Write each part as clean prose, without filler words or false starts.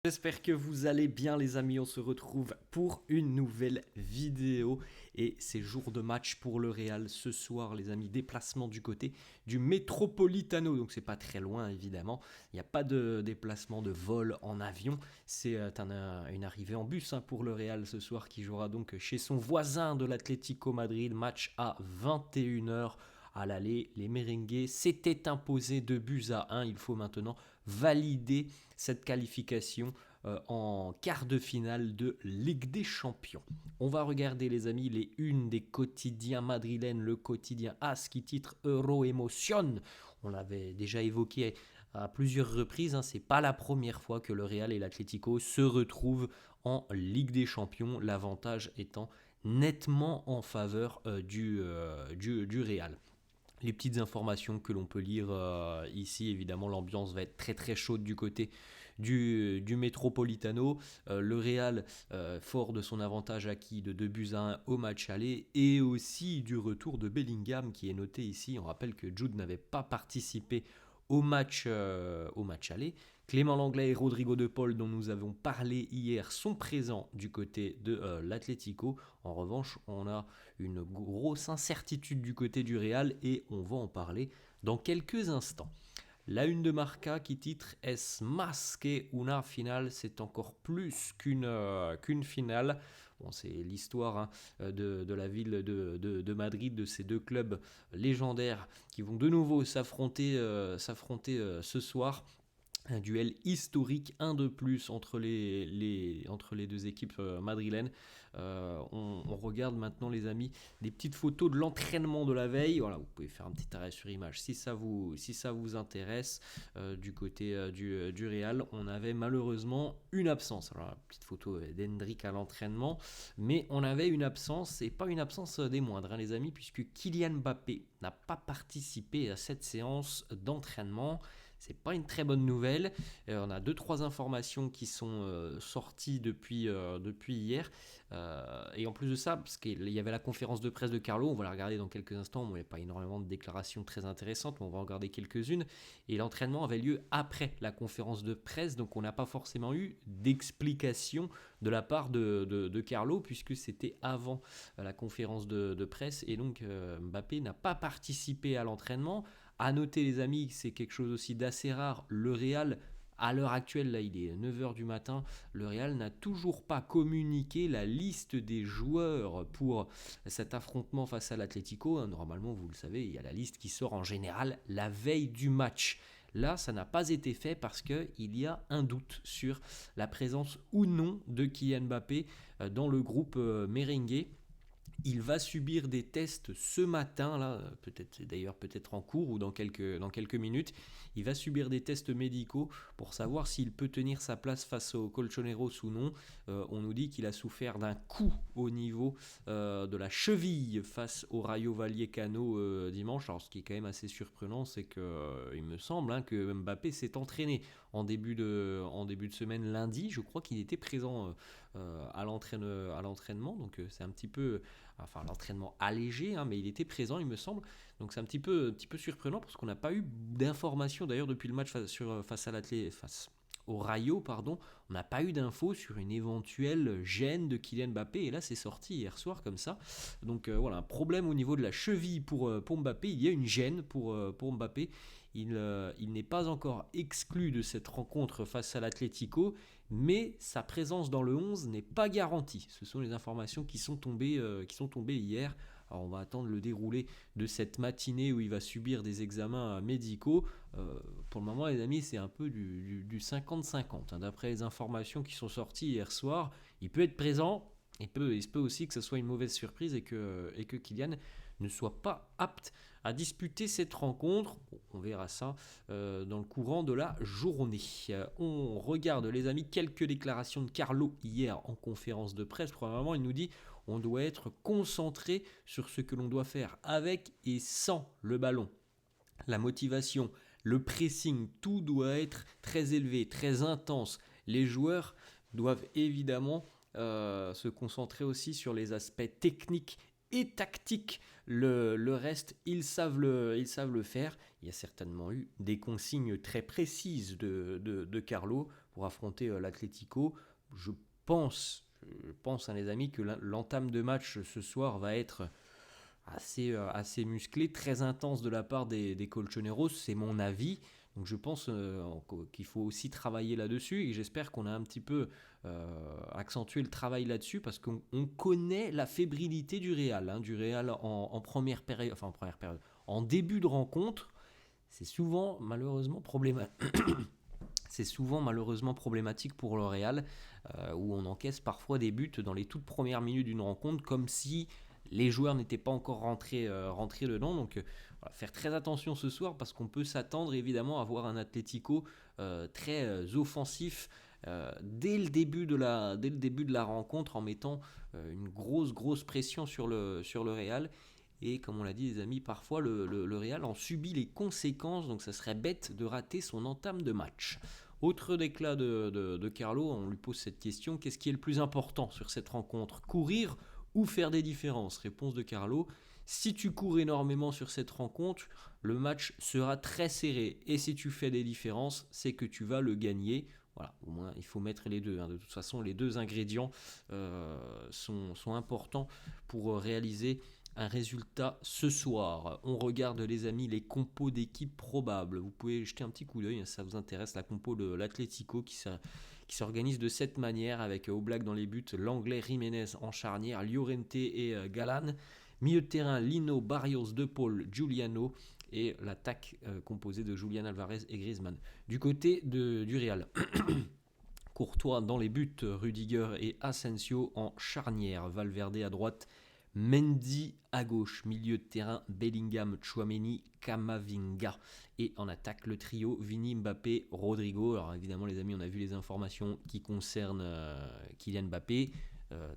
J'espère que vous allez bien les amis, on se retrouve pour une nouvelle vidéo et c'est jour de match pour le Real ce soir les amis, déplacement du côté du Metropolitano, donc c'est pas très loin évidemment, il n'y a pas de déplacement de vol en avion, c'est une arrivée en bus pour le Real ce soir qui jouera donc chez son voisin de l'Atlético Madrid, match à 21h. À l'aller, les merengues s'étaient imposés 2 buts à 1. Il faut maintenant valider cette qualification en quart de finale de Ligue des Champions. On va regarder les amis les unes des quotidiens madrilènes, le quotidien AS qui titre Euro Emotion. On l'avait déjà évoqué à plusieurs reprises, c'est pas la première fois que le Real et l'Atlético se retrouvent en Ligue des Champions, l'avantage étant nettement en faveur du Real. Les petites informations que l'on peut lire ici, évidemment l'ambiance va être très très chaude du côté du Metropolitano. Le Real, fort de son avantage acquis de 2 buts à 1 au match aller, et aussi du retour de Bellingham qui est noté ici. On rappelle que Jude n'avait pas participé au match aller. Clément Langlais et Rodrigo de Paul, dont nous avons parlé hier, sont présents du côté de l'Atlético. En revanche, on a une grosse incertitude du côté du Real et on va en parler dans quelques instants. La une de Marca qui titre Es más que una final, c'est encore plus qu'une finale. Bon, c'est l'histoire de la ville de Madrid, de ces deux clubs légendaires qui vont de nouveau s'affronter ce soir. Un duel historique, un de plus entre les deux équipes madrilènes. On regarde maintenant les amis des petites photos de l'entraînement de la veille. Voilà, vous pouvez faire un petit arrêt sur image si ça vous intéresse. Du côté du Real, on avait malheureusement une absence. Alors la petite photo d'Hendrick à l'entraînement, mais on avait une absence et pas une absence des moindres les amis, puisque Kylian Mbappé n'a pas participé à cette séance d'entraînement. C'est pas une très bonne nouvelle. On a 2-3 informations qui sont sorties depuis hier. Et en plus de ça, parce qu'il y avait la conférence de presse de Carlo, on va la regarder dans quelques instants. Bon, il n'y a pas énormément de déclarations très intéressantes, mais on va en regarder quelques-unes. Et l'entraînement avait lieu après la conférence de presse, donc on n'a pas forcément eu d'explication de la part de Carlo, puisque c'était avant la conférence de presse. Et donc Mbappé n'a pas participé à l'entraînement. À noter les amis, c'est quelque chose aussi d'assez rare. Le Real, à l'heure actuelle, là il est 9h du matin, le Real n'a toujours pas communiqué la liste des joueurs pour cet affrontement face à l'Atlético. Normalement, vous le savez, il y a la liste qui sort en général la veille du match. Là, ça n'a pas été fait parce qu'il y a un doute sur la présence ou non de Kylian Mbappé dans le groupe merengue. Il va subir des tests ce matin, là, peut-être en cours ou dans quelques minutes. Il va subir des tests médicaux pour savoir s'il peut tenir sa place face aux Colchoneros ou non. On nous dit qu'il a souffert d'un coup au niveau de la cheville face au Rayo Vallecano dimanche. Alors, ce qui est quand même assez surprenant, c'est que il me semble que Mbappé s'est entraîné en début de semaine lundi. Je crois qu'il était présent à l'entraînement, donc c'est un petit peu l'entraînement allégé, mais il était présent il me semble, donc c'est un petit peu surprenant parce qu'on n'a pas eu d'informations d'ailleurs depuis le match face au Rayo, pardon, on n'a pas eu d'infos sur une éventuelle gêne de Kylian Mbappé, et là c'est sorti hier soir comme ça, donc voilà, un problème au niveau de la cheville pour Mbappé, il y a une gêne pour Mbappé, il n'est pas encore exclu de cette rencontre face à l'Atlético, mais sa présence dans le 11 n'est pas garantie. Ce sont les informations qui sont tombées hier. Alors on va attendre le déroulé de cette matinée où il va subir des examens médicaux. Pour le moment, les amis, c'est un peu du 50-50. D'après les informations qui sont sorties hier soir, il peut être présent. Il se peut aussi que ce soit une mauvaise surprise et que Kylian ne soit pas apte à disputer cette rencontre. On verra ça dans le courant de la journée. On regarde les amis quelques déclarations de Carlo hier en conférence de presse. Premièrement, il nous dit on doit être concentré sur ce que l'on doit faire avec et sans le ballon. La motivation, le pressing, tout doit être très élevé, très intense. Les joueurs doivent évidemment se concentrer aussi sur les aspects techniques et tactiques. Le reste, ils savent le faire. Il y a certainement eu des consignes très précises de Carlo pour affronter l'Atlético. Je pense, hein, les amis, que l'entame de match ce soir va être assez musclé, très intense de la part des Colchoneros, c'est mon avis. Donc je pense qu'il faut aussi travailler là-dessus et j'espère qu'on a un petit peu accentué le travail là-dessus parce qu'on connaît la fébrilité du Real, en première période, en début de rencontre, c'est souvent malheureusement problématique. C'est souvent malheureusement problématique pour le Real, où on encaisse parfois des buts dans les toutes premières minutes d'une rencontre, comme si les joueurs n'étaient pas encore rentrés dedans. Donc voilà, faire très attention ce soir, parce qu'on peut s'attendre évidemment à voir un Atlético très offensif dès le début de la rencontre, en mettant une grosse pression sur le Real. Et comme on l'a dit les amis, parfois le Real en subit les conséquences, donc ça serait bête de rater son entame de match. Autre déclat de Carlo, on lui pose cette question: qu'est-ce qui est le plus important sur cette rencontre, courir ou faire des différences? Réponse de Carlo: si tu cours énormément sur cette rencontre, le match sera très serré, et si tu fais des différences, c'est que tu vas le gagner. Voilà, au moins il faut mettre les deux, hein. De toute façon, les deux ingrédients sont importants pour réaliser un résultat ce soir. On regarde les amis les compos d'équipes probables. Vous pouvez jeter un petit coup d'œil si ça vous intéresse. La compo de l'Atlético qui s'organise de cette manière, avec Oblak dans les buts, l'anglais Jiménez en charnière, Llorente et Galan. Milieu de terrain, Lino, Barrios, De Paul, Giuliano, et l'attaque composée de Julián Alvarez et Griezmann. Du côté du Real, Courtois dans les buts, Rudiger et Asensio en charnière, Valverde à droite, Mendy à gauche, milieu de terrain, Bellingham, Tchouaméni, Camavinga. Et en attaque, le trio Vini, Mbappé, Rodrigo. Alors évidemment les amis, on a vu les informations qui concernent Kylian Mbappé.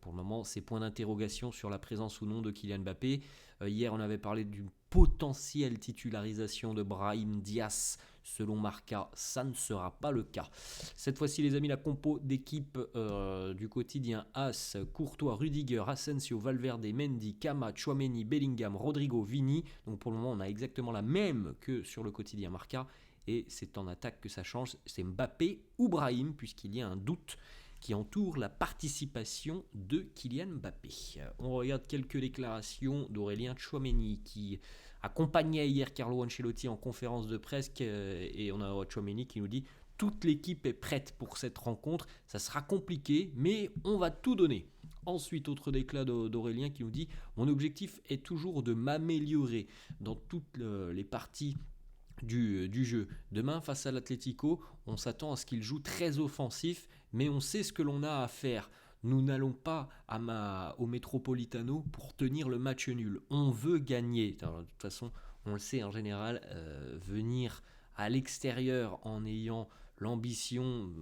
Pour le moment, c'est point d'interrogation sur la présence ou non de Kylian Mbappé. Hier, on avait parlé d'une potentielle titularisation de Brahim Diaz. Selon Marca, ça ne sera pas le cas. Cette fois-ci, les amis, la compo d'équipe du quotidien: As, Courtois, Rudiger, Asensio, Valverde, Mendy, Kama, Tchouaméni, Bellingham, Rodrigo, Vini. Donc pour le moment, on a exactement la même que sur le quotidien Marca. Et c'est en attaque que ça change. C'est Mbappé ou Brahim, puisqu'il y a un doute qui entoure la participation de Kylian Mbappé. On regarde quelques déclarations d'Aurélien Tchouaméni, qui accompagnait hier Carlo Ancelotti en conférence de presse, et on a Tchouaméni qui nous dit: toute l'équipe est prête pour cette rencontre, ça sera compliqué, mais on va tout donner. Ensuite, autre déclat d'Aurélien qui nous dit: mon objectif est toujours de m'améliorer dans toutes les parties du jeu. Demain, face à l'Atlético, on s'attend à ce qu'il joue très offensif, mais on sait ce que l'on a à faire. Nous n'allons pas au Metropolitano pour tenir le match nul. On veut gagner. Alors, de toute façon, on le sait en général, venir à l'extérieur en ayant l'ambition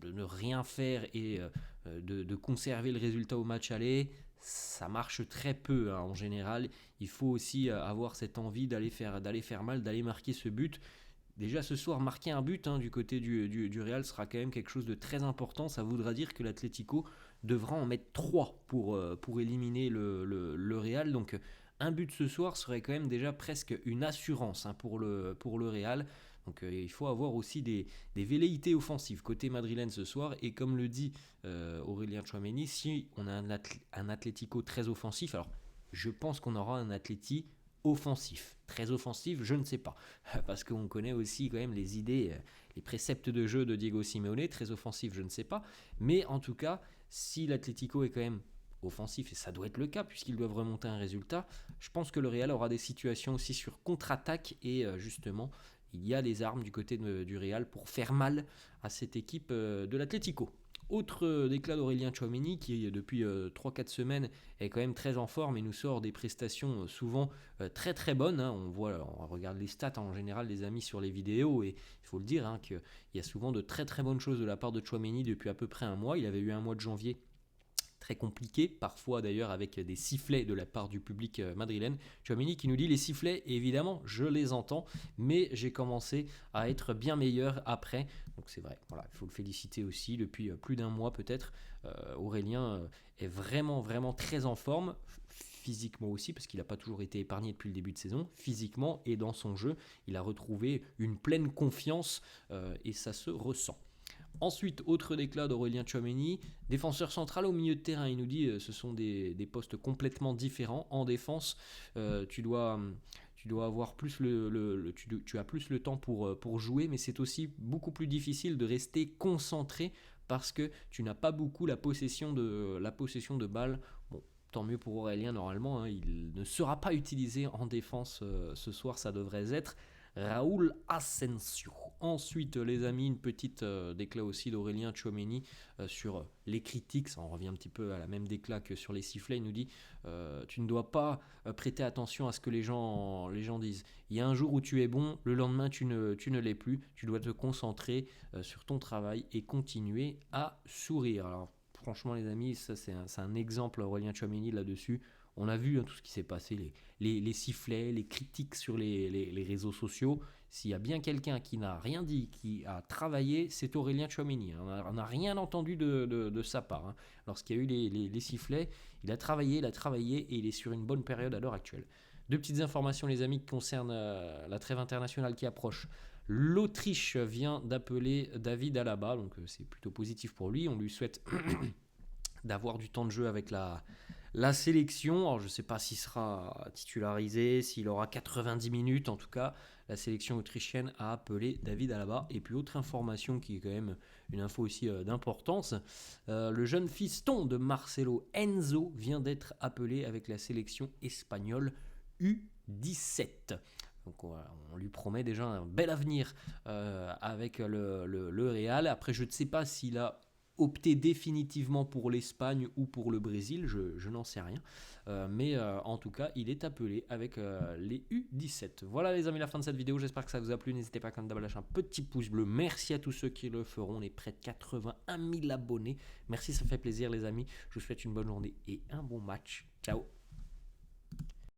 de ne rien faire et de conserver le résultat au match aller, ça marche très peu, hein, en général. Il faut aussi avoir cette envie d'aller faire mal, d'aller marquer ce but. Déjà ce soir, marquer un but, hein, du côté du Real sera quand même quelque chose de très important. Ça voudra dire que l'Atlético devra en mettre 3 pour éliminer le Real. Donc un but ce soir serait quand même déjà presque une assurance, hein, pour le Real. Donc il faut avoir aussi des velléités offensives côté madrilène ce soir. Et comme le dit Aurélien Tchouaméni, si on a un Atlético très offensif, alors je pense qu'on aura un Atleti offensif. Très offensif, je ne sais pas. Parce qu'on connaît aussi quand même les idées, les préceptes de jeu de Diego Simeone. Très offensif, je ne sais pas. Mais en tout cas, si l'Atlético est quand même offensif, et ça doit être le cas puisqu'ils doivent remonter un résultat, je pense que le Real aura des situations aussi sur contre-attaque, et justement il y a les armes du côté du Real pour faire mal à cette équipe de l'Atlético. Autre déclat d'Aurélien Tchouaméni, qui depuis 3-4 semaines est quand même très en forme et nous sort des prestations souvent très très bonnes, hein. On regarde les stats, hein, en général les amis, sur les vidéos, et il faut le dire, hein, qu'il y a souvent de très très bonnes choses de la part de Tchouaméni depuis à peu près un mois. Il avait eu un mois de janvier très compliqué, parfois d'ailleurs avec des sifflets de la part du public madrilène. Tchouaméni qui nous dit: les sifflets, évidemment, je les entends, mais j'ai commencé à être bien meilleur après. Donc c'est vrai, voilà, il faut le féliciter aussi. Depuis plus d'un mois peut-être, Aurélien est vraiment vraiment très en forme, physiquement aussi, parce qu'il n'a pas toujours été épargné depuis le début de saison. Physiquement et dans son jeu, il a retrouvé une pleine confiance, et ça se ressent. Ensuite, autre déclat d'Aurélien Tchouaméni, défenseur central au milieu de terrain. Il nous dit ce sont des postes complètement différents. En défense, tu dois avoir plus tu as plus le temps pour jouer, mais c'est aussi beaucoup plus difficile de rester concentré parce que tu n'as pas beaucoup la possession de balle. Bon, tant mieux pour Aurélien normalement, hein, il ne sera pas utilisé en défense ce soir, ça devrait être Raúl Asensio. Ensuite, les amis, une petite déclat aussi d'Aurélien Tchouaméni sur les critiques. Ça en revient un petit peu à la même déclat que sur les sifflets. Il nous dit tu ne dois pas prêter attention à ce que les gens disent. Il y a un jour où tu es bon, le lendemain tu ne l'es plus. Tu dois te concentrer sur ton travail et continuer à sourire. Alors, franchement, les amis, ça c'est un exemple, Aurélien Tchouaméni là-dessus. On a vu tout ce qui s'est passé, les sifflets, les critiques sur les réseaux sociaux. S'il y a bien quelqu'un qui n'a rien dit, qui a travaillé, c'est Aurélien Tchouaméni. On n'a rien entendu de sa part. Hein. Lorsqu'il y a eu les sifflets, il a travaillé et il est sur une bonne période à l'heure actuelle. Deux petites informations, les amis, qui concernent la trêve internationale qui approche. L'Autriche vient d'appeler David Alaba, donc c'est plutôt positif pour lui. On lui souhaite d'avoir du temps de jeu avec la sélection. Alors, je ne sais pas s'il sera titularisé, s'il aura 90 minutes. En tout cas, la sélection autrichienne a appelé David Alaba. Et puis, autre information qui est quand même une info aussi d'importance, le jeune fiston de Marcelo, Enzo, vient d'être appelé avec la sélection espagnole U17. Donc on lui promet déjà un bel avenir avec le Real. Après, je ne sais pas s'il a opté définitivement pour l'Espagne ou pour le Brésil, je n'en sais rien. Mais en tout cas, il est appelé avec les U17. Voilà les amis, la fin de cette vidéo. J'espère que ça vous a plu. N'hésitez pas comme d'hab à lâcher un petit pouce bleu. Merci à tous ceux qui le feront. On est près de 81 000 abonnés. Merci, ça fait plaisir les amis. Je vous souhaite une bonne journée et un bon match. Ciao.